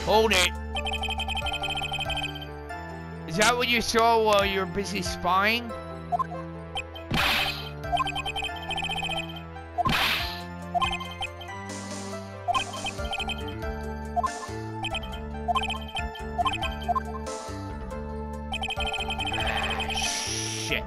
Hold it! Is that what you saw while you were busy spying? Shit.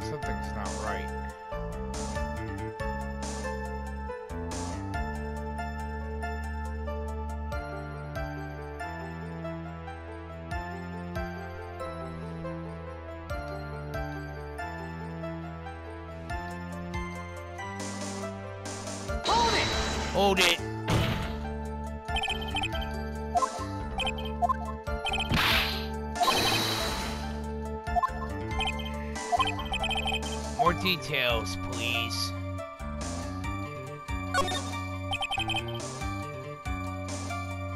Something's not right. Hold it! More details, please.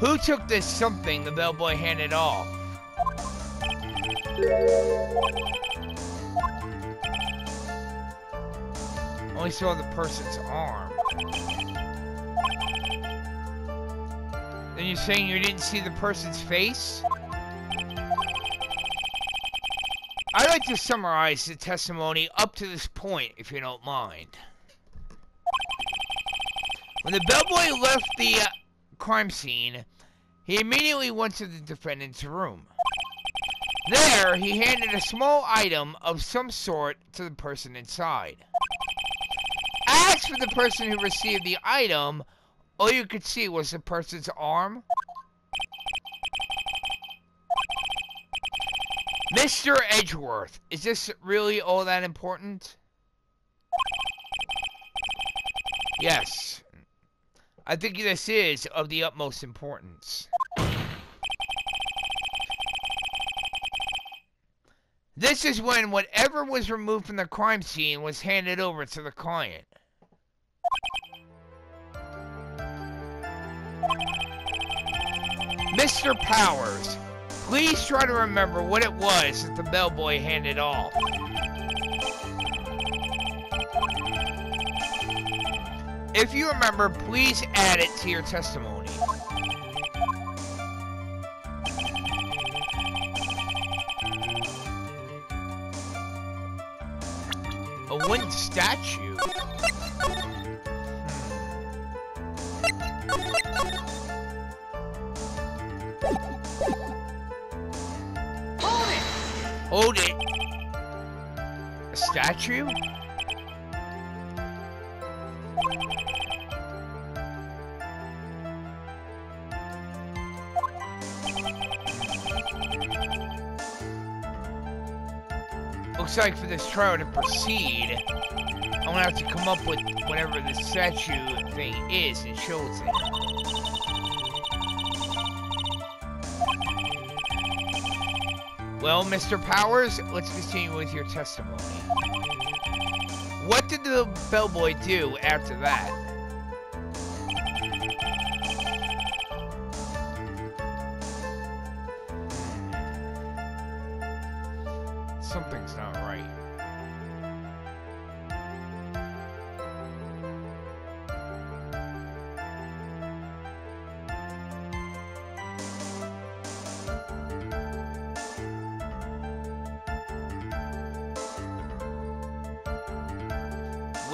Who took this something the bellboy handed off? Only saw the person's arm. Then you're saying you didn't see the person's face? I'd like to summarize the testimony up to this point, if you don't mind. When the bellboy left the crime scene, he immediately went to the defendant's room. There, he handed a small item of some sort to the person inside. As for the person who received the item, all you could see was the person's arm. Mr. Edgeworth, is this really all that important? Yes. I think this is of the utmost importance. This is when whatever was removed from the crime scene was handed over to the client. Mr. Powers, please try to remember what it was that the bellboy handed off. If you remember, please add it to your testimony. A wooden statue? Hold it! A statue? Looks like for this trial to proceed, I'm gonna have to come up with whatever the statue thing is and show it to him. Well, Mr. Powers, let's continue with your testimony. What did the bellboy do after that? Something's not right.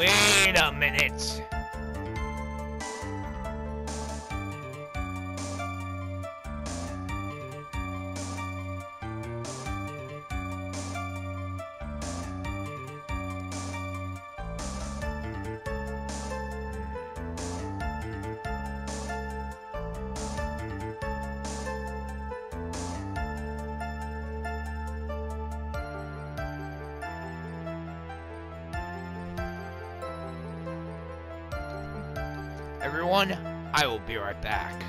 Wait a minute. Everyone, I will be right back.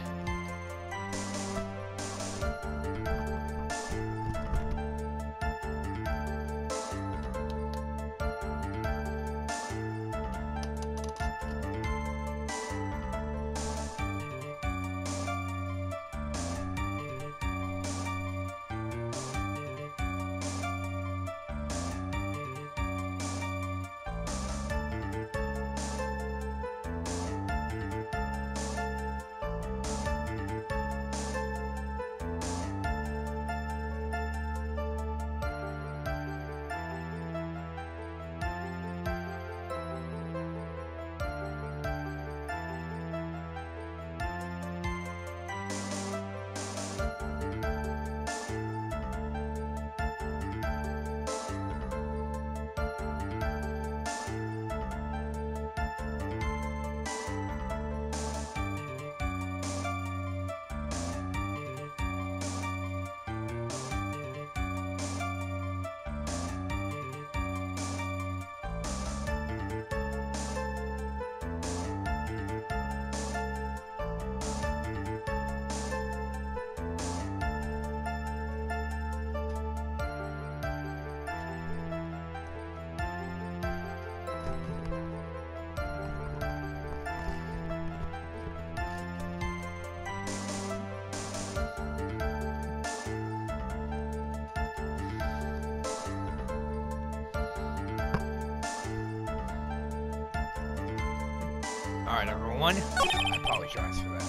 Alright, everyone. I apologize for that.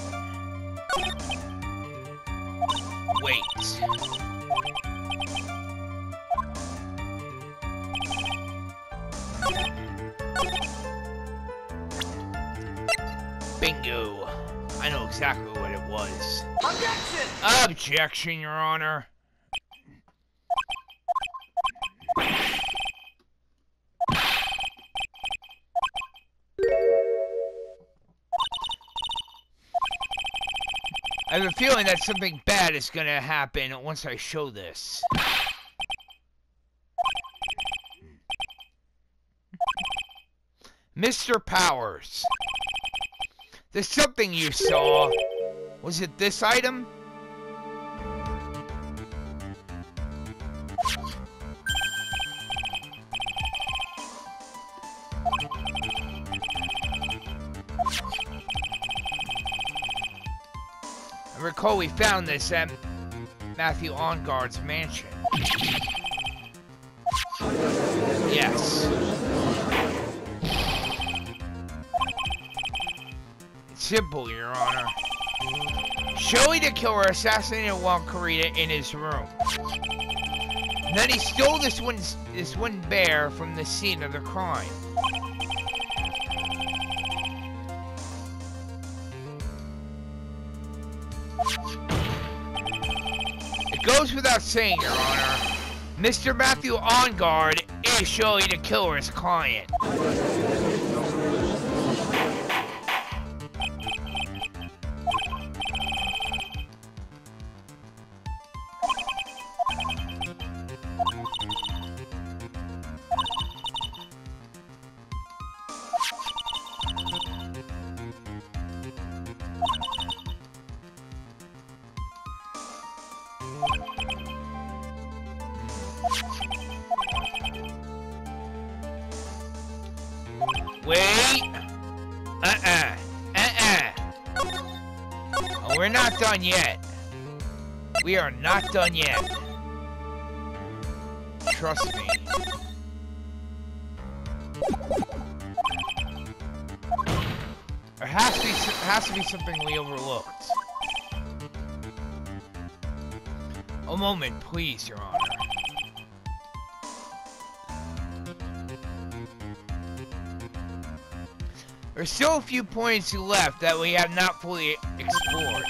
Wait. Bingo. I know exactly what it was. Objection! Objection, Your Honor. I have a feeling that something bad is gonna happen once I show this. Mr. Powers. There's something you saw. Was it this item? I recall we found this at Matthew Onguard's mansion. Yes. It's simple, Your Honor. Joey the killer assassinated Juan Carita in his room. And then he stole this wooden bear from the scene of the crime. It goes without saying, Your Honor, Mr. Matthew Onguard is Joey the killer's client. Wait. Oh, we're not done yet. We are not done yet. Trust me. There has to be something we overlooked. A moment, please, Your Honor. There's still a few points left that we have not fully explored.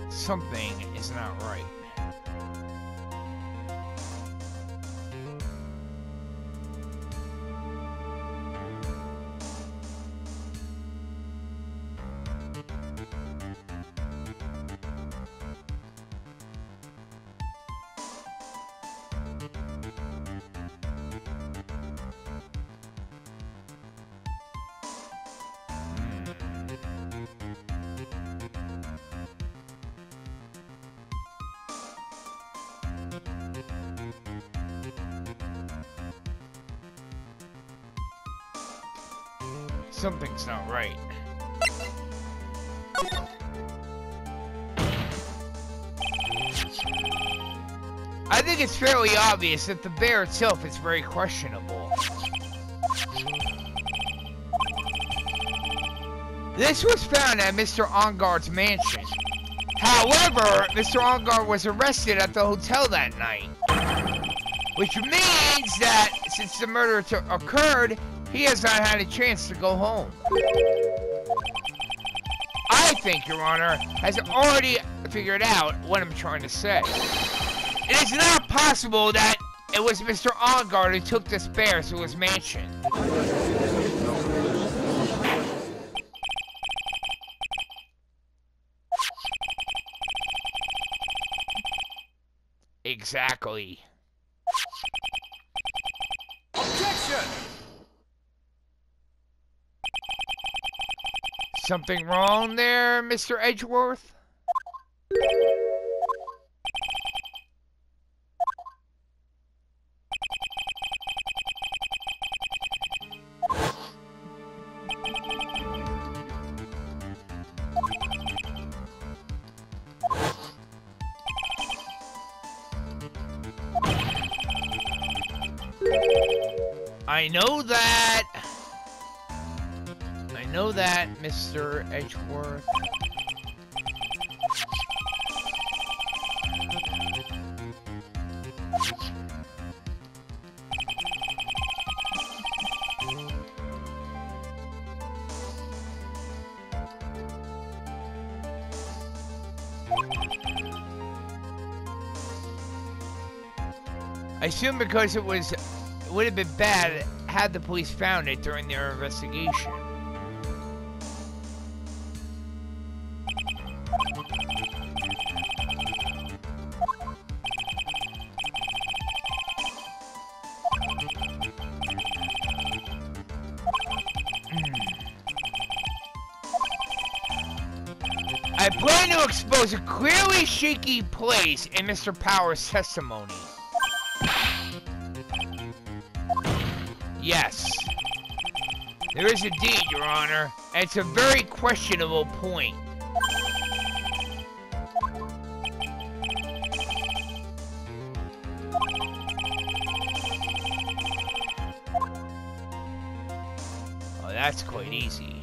Something is not right. Something's not right. I think it's fairly obvious that the bear itself is very questionable. This was found at Mr. Onguard's mansion. However, Mr. Onguard was arrested at the hotel that night. Which means that since the murder occurred, he has not had a chance to go home. I think, Your Honor, has already figured out what I'm trying to say. It is not possible that it was Mr. Onguard who took this bear to his mansion. Exactly. Objection! Something wrong there, Mr. Edgeworth? I know that, Mr. Edgeworth. I assume because it would have been bad had the police found it during their investigation. I plan to expose a clearly shaky place in Mr. Power's testimony. Yes. There is indeed, Your Honor, and it's a very questionable point. Oh, that's quite easy.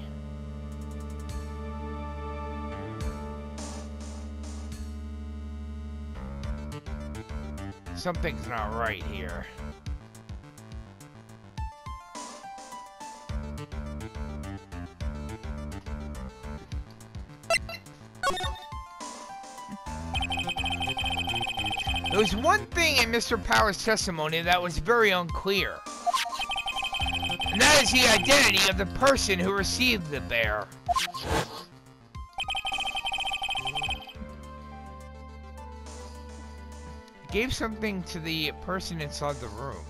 Something's not right here. There was one thing in Mr. Power's testimony that was very unclear. And that is the identity of the person who received the bear. Gave something to the person inside the room.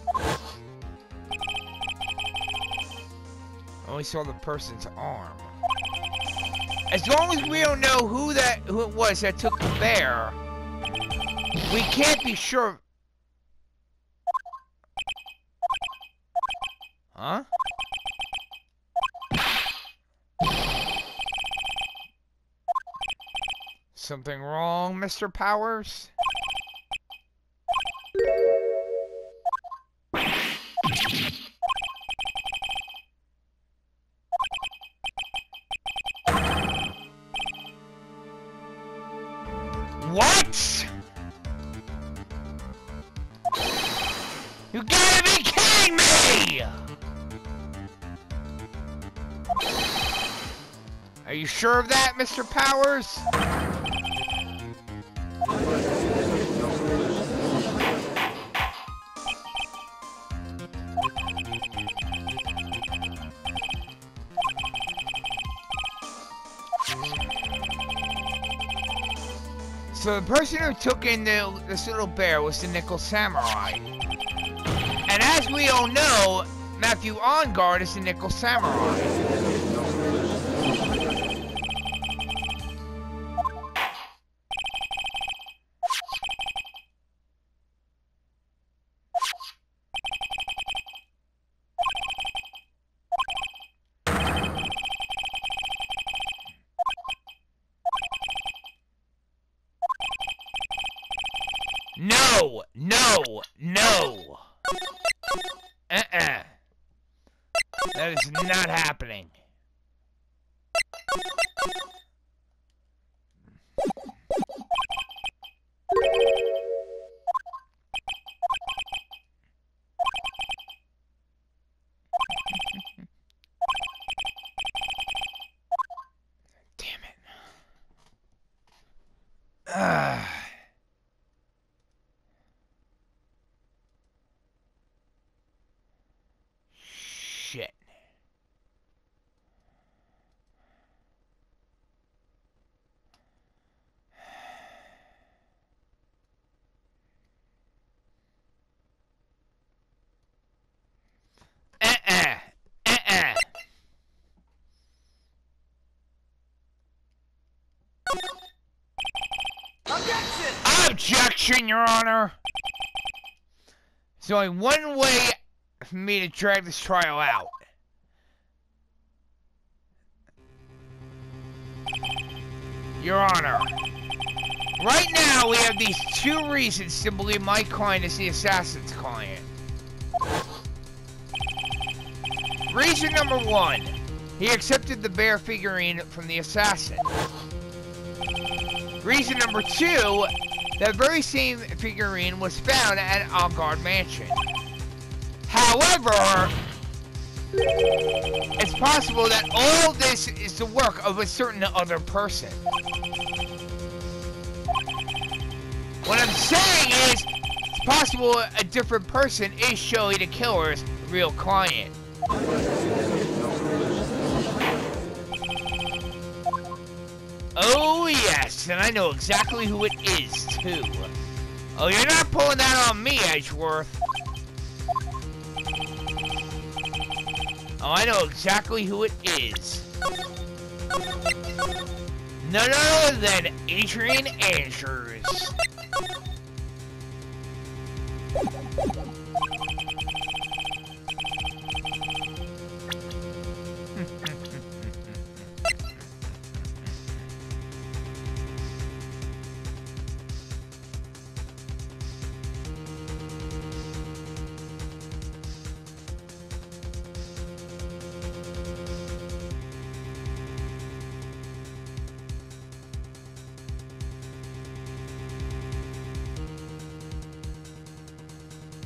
Only saw the person's arm. As long as we don't know who it was that took the bear, we can't be sure. Huh? Something wrong, Mr. Powers? Are you sure of that, Mr. Powers? So the person who took in this little bear was the Nickel Samurai. And as we all know, Matthew OnGuard is the Nickel Samurai. No! No! No! That is not happening. Damn it. Shit. Objection! Objection, Your Honor! There's only one way for me to drag this trial out. Your Honor, right now we have these two reasons to believe my client is the assassin's client. Reason number one, he accepted the bear figurine from the assassin. Reason number two, that very same figurine was found at OnGuard Mansion. However, it's possible that all this is the work of a certain other person. What I'm saying is, it's possible a different person is Shelly the killer's real client. Oh yes, and I know exactly who it is too. Oh, you're not pulling that on me, Edgeworth. Oh, I know exactly who it is. None other than Adrian Andrews.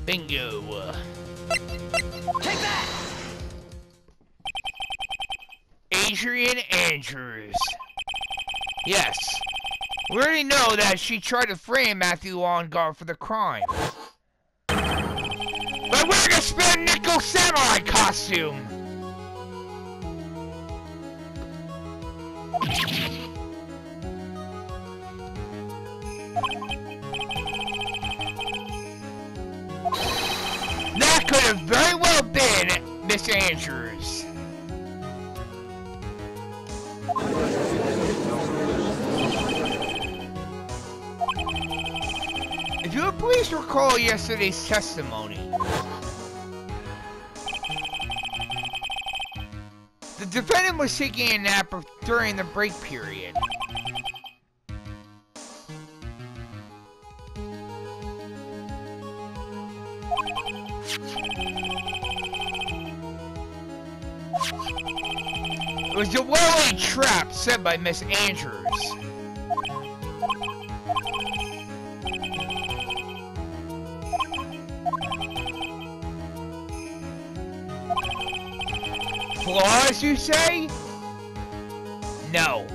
Bingo. Take that! Adrian Andrews. Yes. We already know that she tried to frame Matthew OnGuard for the crime. But we're gonna spare Nickel Samurai costume! That could have very well been Miss Andrews. If you would please recall yesterday's testimony. The defendant was taking a nap during the break period. It was a well-laid trap set by Miss Andrews. Flaws, you say? No.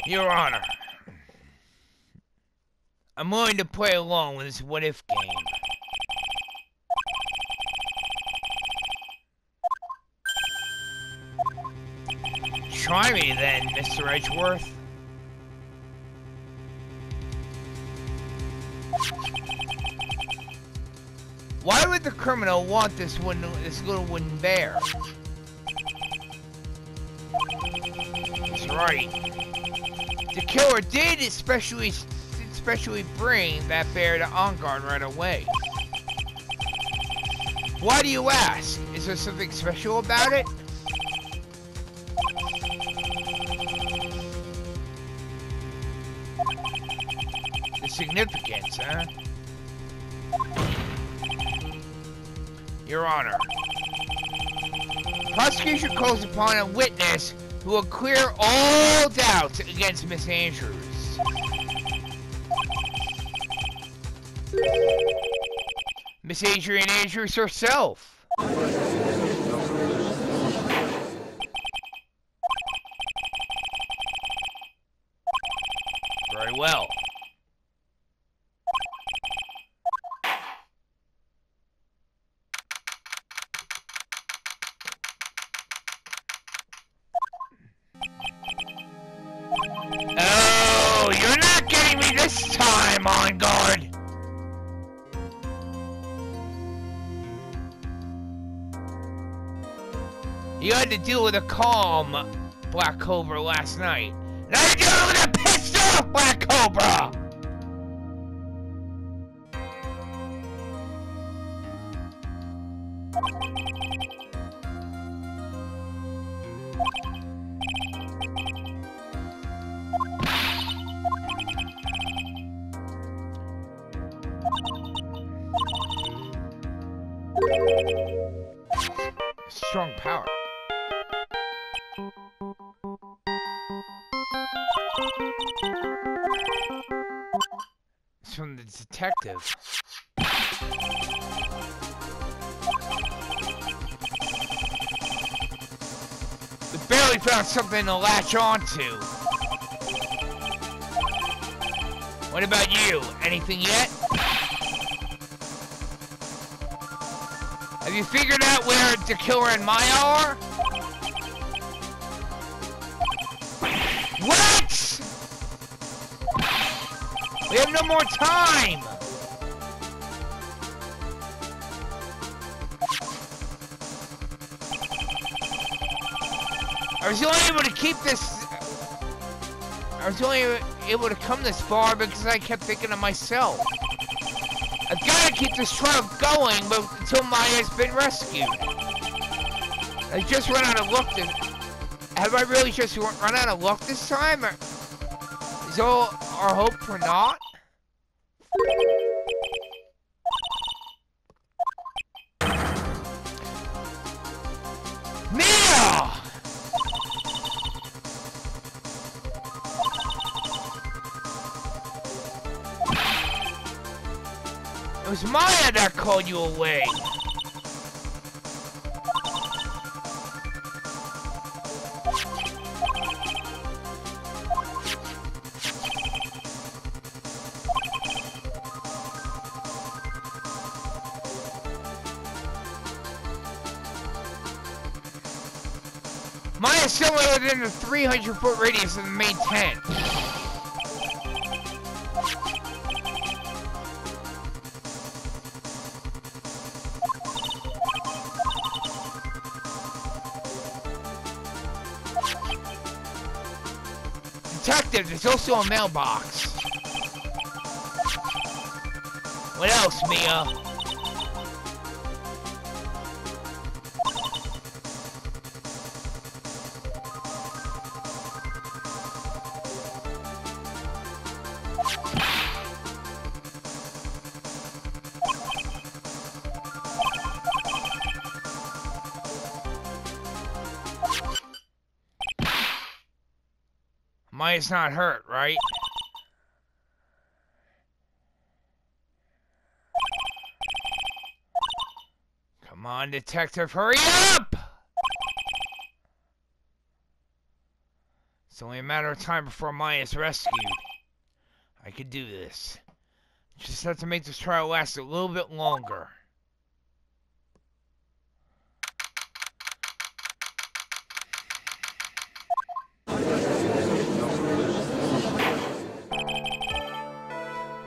Your Honor, I'm willing to play along with this what-if game. Try me then, Mr. Edgeworth. Why would the criminal want this little wooden bear? That's right. The killer did especially bring that bear to On Guard right away. Why do you ask? Is there something special about it? The significance, huh? Your Honor, prosecution calls upon a witness who will clear all doubts against Miss Andrews. Miss Adrian Andrews herself. Very well. Oh, you're not getting me this time, On Guard! You had to deal with a calm Black Cobra last night. Now you're dealing with a pissed off Black Cobra! Strong power. It's from the detective. We barely found something to latch onto. What about you? Anything yet? Have you figured out where the killer and Maya are? What? We have no more time! I was only able to keep this... I was only able to come this far because I kept thinking to myself. I've got to keep this trial going until Maya's been rescued. I just run out of luck this... Have I really just run out of luck this time? Or is all our hope for naught? Mia! It was Maya that called you away. Maya's somewhere within the 300-foot radius of the main tent. Detective, there's also a mailbox. What else, Mia? Maya's not hurt, right? Come on, detective, hurry up! It's only a matter of time before Maya's rescued. I could do this. Just have to make this trial last a little bit longer.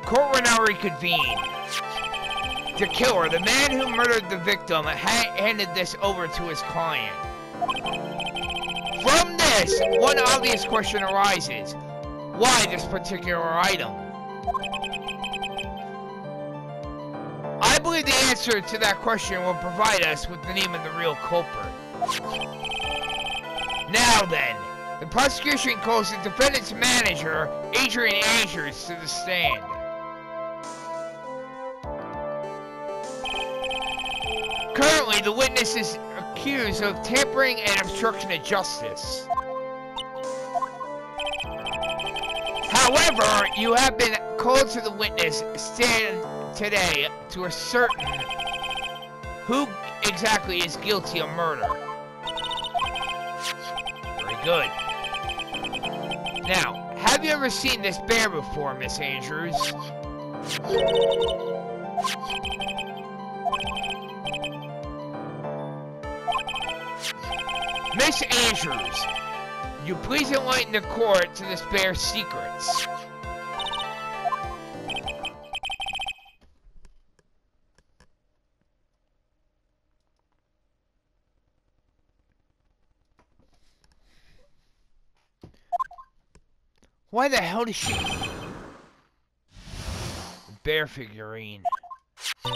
Court will now reconvene. The killer, the man who murdered the victim, handed this over to his client. From this, one obvious question arises. Why this particular item? I believe the answer to that question will provide us with the name of the real culprit. Now then, the prosecution calls the defendant's manager, Adrian Andrews, to the stand. Currently, the witness is accused of tampering and obstruction of justice. However, you have been called to the witness stand today to ascertain who exactly is guilty of murder. Very good. Now, have you ever seen this bear before, Miss Andrews? Miss Andrews, you please enlighten the court to this bear's secrets. Why the hell does she... Bear figurine. An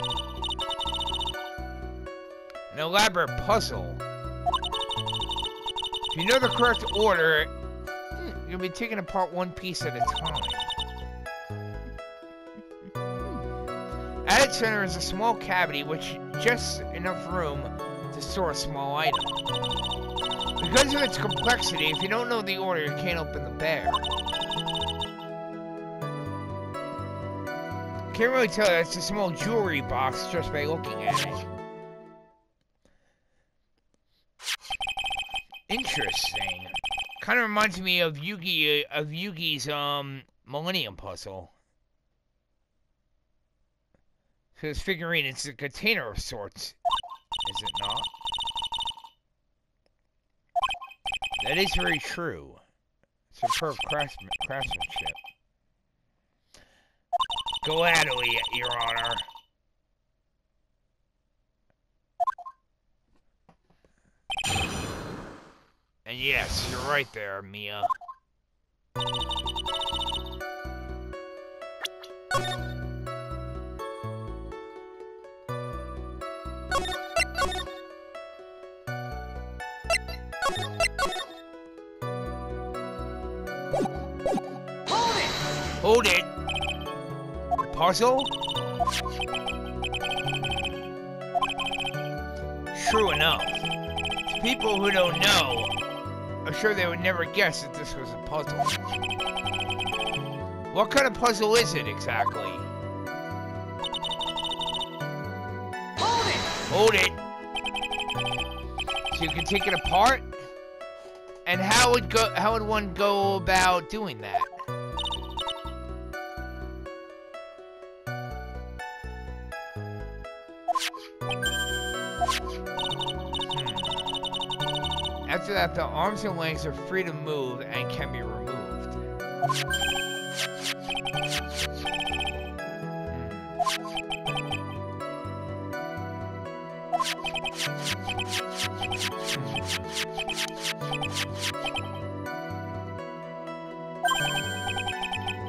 elaborate puzzle. If you know the correct order, you'll be taking apart one piece at a time. At its center is a small cavity which just enough room to store a small item. Because of its complexity, if you don't know the order, you can't open the bear. Can't really tell that it's a small jewelry box just by looking at it. Interesting. Kind of reminds me of Yugi's Millennium Puzzle. So this figurine, it's a container of sorts, is it not? That is very true. Superb craftsmanship. Gladly, Your Honor. And yes, you're right there, Mia. Hold it! Puzzle? True enough. People who don't know, I'm sure they would never guess that this was a puzzle. What kind of puzzle is it exactly? Hold it! So you can take it apart? And how would one go about doing that? After that, the arms and legs are free to move and can be removed.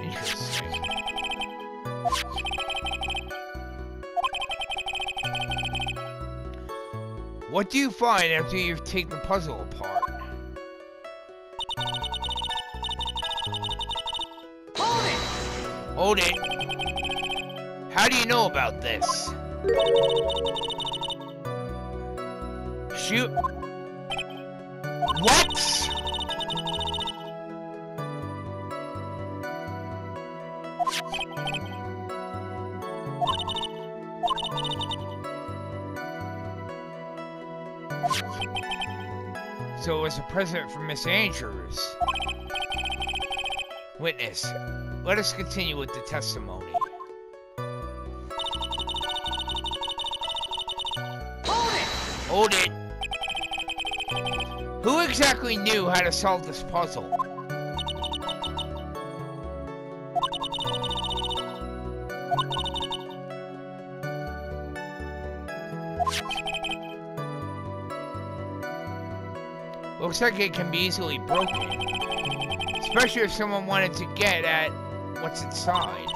Interesting. What do you find after you take the puzzle apart? Hold it! Hold it. How do you know about this? Shoot. What? So it was a present from Miss Andrews. Witness, let us continue with the testimony. Hold it! Who exactly knew how to solve this puzzle? Looks like it can be easily broken. Especially if someone wanted to get at what's inside.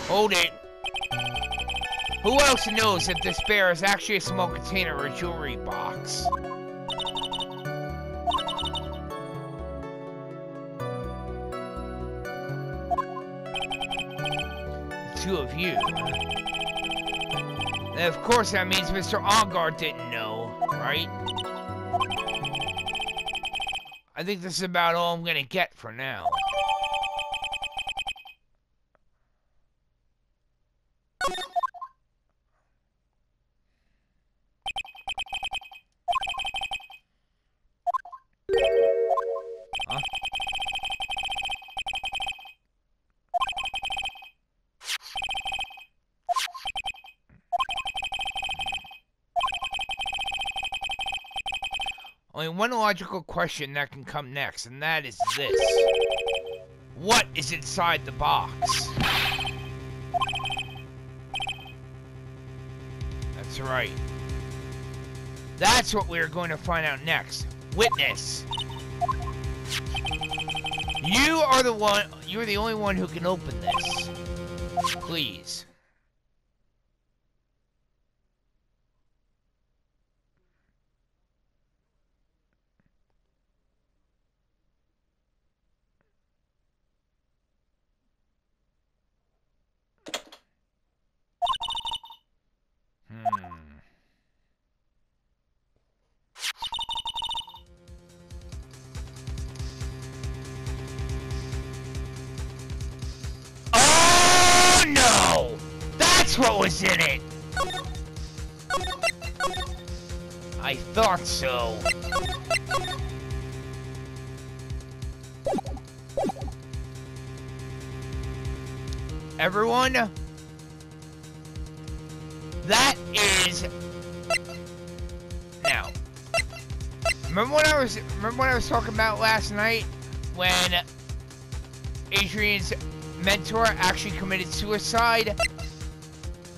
Hold it! Who else knows that this bear is actually a small container or a jewelry box? The two of you. And of course that means Mr. Onguard didn't know, right? I think this is about all I'm gonna get for now. Huh? Only one logical question that can come next, and that is this. What is inside the box? That's right. That's what we're going to find out next. Witness. You're the only one who can open this. Please. Oh no! That's what was in it! I thought so. Everyone, that is now. Remember what I was talking about last night when Adrian's mentor actually committed suicide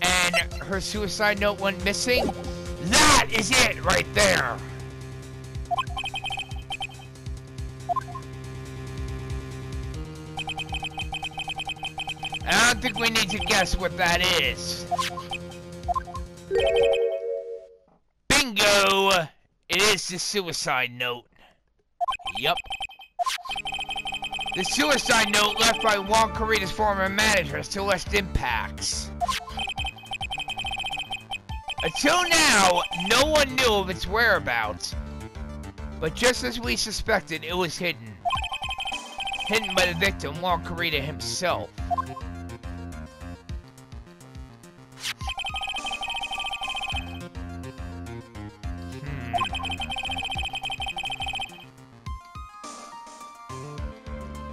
and her suicide note went missing? That is it right there. I don't think we need to guess what that is. Bingo! It is the suicide note. Yup. The suicide note left by Juan Carita's former manager, Celeste Impacts. Until now, no one knew of its whereabouts. But just as we suspected, it was hidden. Hidden by the victim, Juan Carita himself.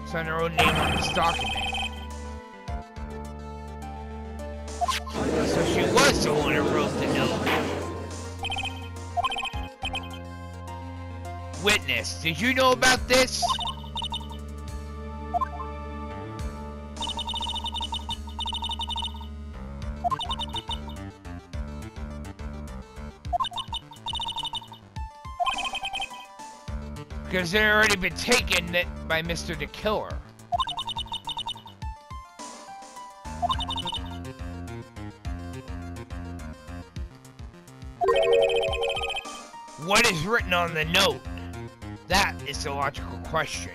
It's on her own name on this document. So she was the one who wrote the note. Witness, did you know about this? Because they'd already been taken by Mr. the Killer. What is written on the note? That is the logical question.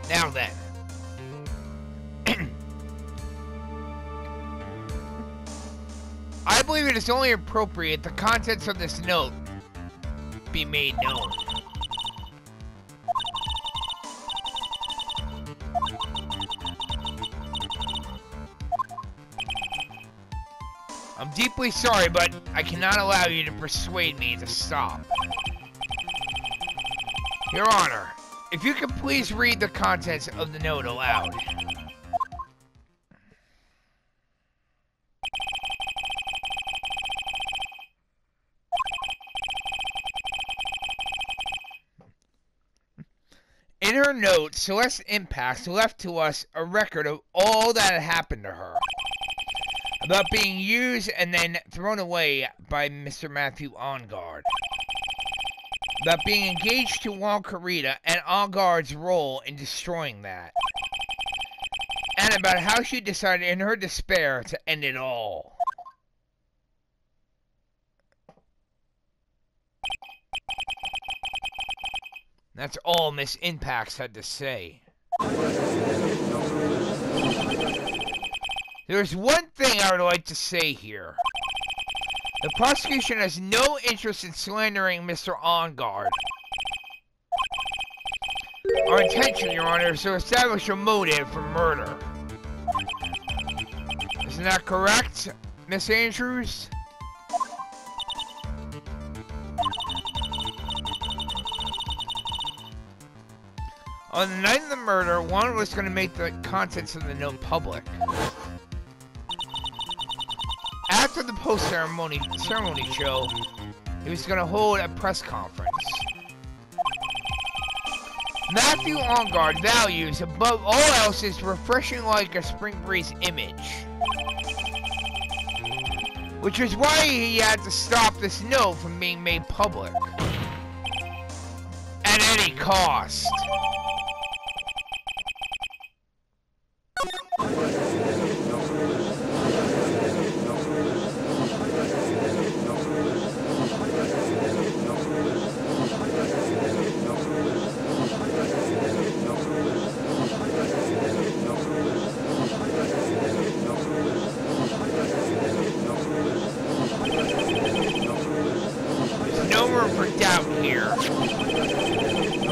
Now then. I believe it is only appropriate the contents of this note be made known. I'm deeply sorry, but I cannot allow you to persuade me to stop. Your Honor, if you could please read the contents of the note aloud. In her note, Celeste Impact left to us a record of all that had happened to her. About being used and then thrown away by Mr. Matthew Onguard. About being engaged to Juan Carita and Onguard's role in destroying that. And about how she decided in her despair to end it all. That's all Miss Impacts had to say. There's one thing I would like to say here. The prosecution has no interest in slandering Mr. Onguard. Our intention, Your Honor, is to establish a motive for murder. Isn't that correct, Miss Andrews? On the night of the murder, Juan was going to make the contents of the note public. After the post-ceremony show, he was going to hold a press conference. Matthew Onguard values, above all else, is refreshing like a spring breeze image. Which is why he had to stop this note from being made public. At any cost.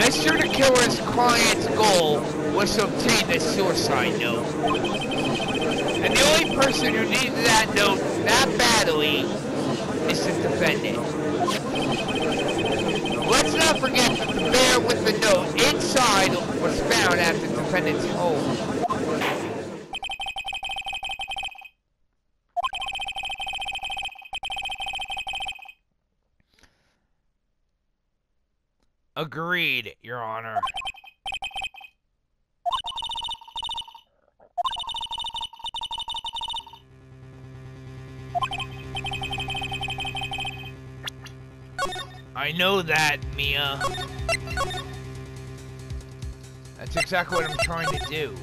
Mr. the Killer's client's goal was to obtain this suicide note. And the only person who needed that note that badly is the defendant. Let's not forget that the bear with the note inside was found at the defendant's home. Agreed, Your Honor. I know that, Mia. That's exactly what I'm trying to do.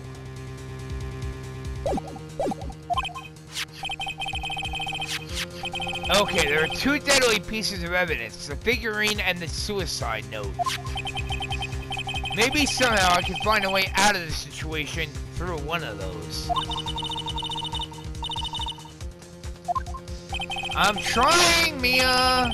Okay, there are two deadly pieces of evidence, the figurine and the suicide note. Maybe somehow I can find a way out of this situation through one of those. I'm trying, Mia!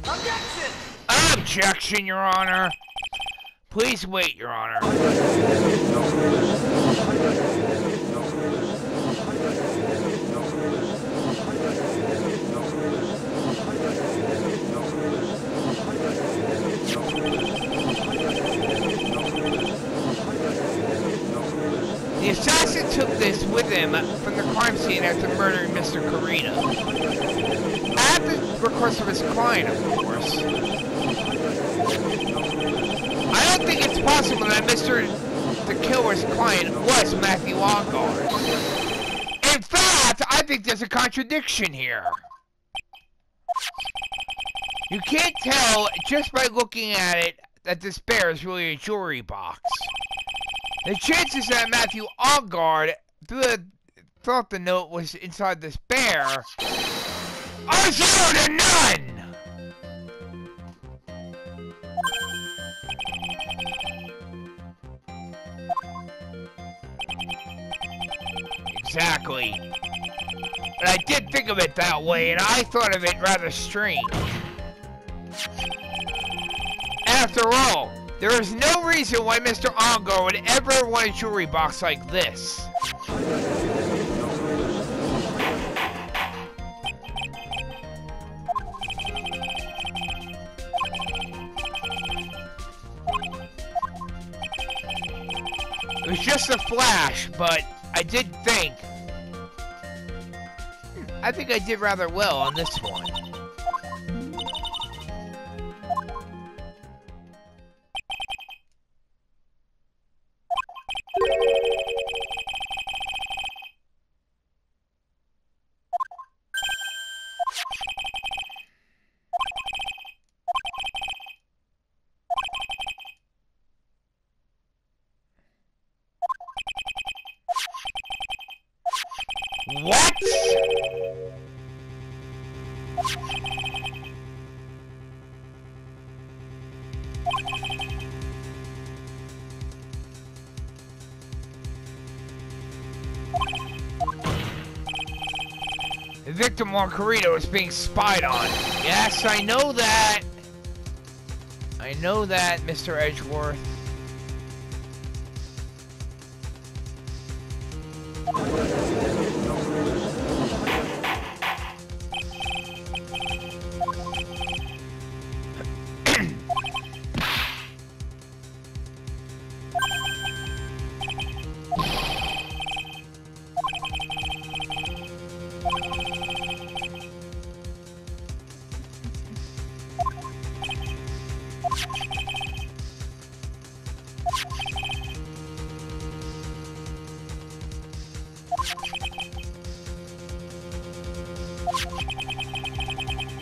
Objection! Objection, Your Honor. Please wait, Your Honor. this with him from the crime scene after murdering Mr. Carino. At the request of his client, of course. I don't think it's possible that the killer's client was Matthew Allgard. In fact, I think there's a contradiction here. You can't tell just by looking at it that this bear is really a jewelry box. The chances that Matthew Allgard thought the note was inside this bear are 0 to none! Exactly. But I did think of it that way, and I thought of it rather strange. After all, there is no reason why Mr. Allgard would ever want a jewelry box like this. It was just a flash, but I did think. I think I did rather well on this one. What? The victim Margarito is being spied on. Yes, I know that. I know that, Mr. Edgeworth.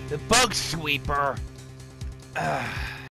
The bug sweeper.